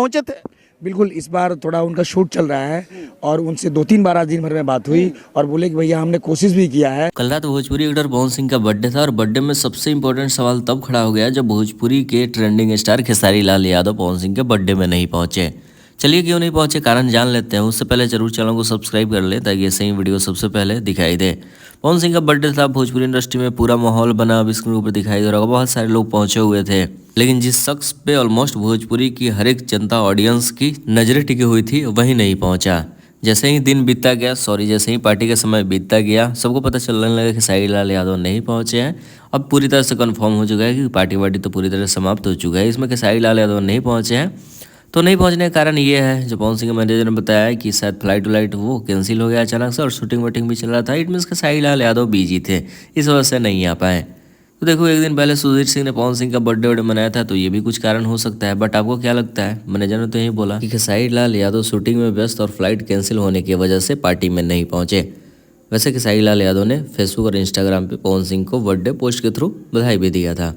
पहुंचे थे। बिल्कुल, इस बार थोड़ा उनका शूट चल रहा है और उनसे 2-3 बार आज दिन भर में बात हुई और बोले कि भैया हमने कोशिश भी किया है। कल रात भोजपुरी एक्टर पवन सिंह का बर्थडे था और बर्थडे में सबसे इंपॉर्टेंट सवाल तब खड़ा हो गया जब भोजपुरी के ट्रेंडिंग स्टार खेसारी लाल यादव पवन सिंह के बर्थडे में नहीं पहुंचे। चलिए क्यों नहीं पहुंचे, कारण जान लेते हैं। उससे पहले जरूर चैनल को सब्सक्राइब कर ले ताकि ऐसे ही वीडियो सबसे पहले दिखाई दे। पवन सिंह का बर्थडे था, भोजपुरी इंडस्ट्री में पूरा माहौल बना, अब स्क्रीन ऊपर दिखाई दे रहा होगा, बहुत सारे लोग पहुंचे हुए थे। लेकिन जिस शख्स पे ऑलमोस्ट भोजपुरी की हर एक जनता ऑडियंस की नजरें टिकी हुई थी वही नहीं पहुंचा। जैसे ही दिन बीतता गया, जैसे ही पार्टी का समय बीतता गया, सबको पता चलने लगा कि खेसारी लाल यादव नहीं पहुंचे हैं। अब पूरी तरह से कंफर्म हो चुका है कि पार्टी वार्टी तो पूरी तरह से समाप्त हो चुका है। इसमें खेसारी लाल यादव नहीं पहुंचे हैं। तो नहीं पहुंचने का कारण ये है, जो पवन सिंह के मैनेजर ने बताया है कि शायद फ्लाइट व्लाइट वो कैंसिल हो गया अचानक से और शूटिंग वूटिंग भी चल रहा था। It means Khesari Lal Yadav busy थे, इस वजह से नहीं आ पाए। तो देखो, एक दिन पहले सुधीर सिंह ने पवन सिंह का बर्थडे मनाया था, तो ये भी कुछ कारण हो सकता है। बट आपको क्या लगता है? मैनेजर ने तो यही बोला कि खेसारी लाल यादव शूटिंग में व्यस्त और फ्लाइट कैंसिल होने की वजह से पार्टी में नहीं पहुंचे। वैसे खेसारी लाल यादव ने फेसबुक और इंस्टाग्राम पे पवन सिंह को बर्थडे पोस्ट के थ्रू बधाई भी दिया था।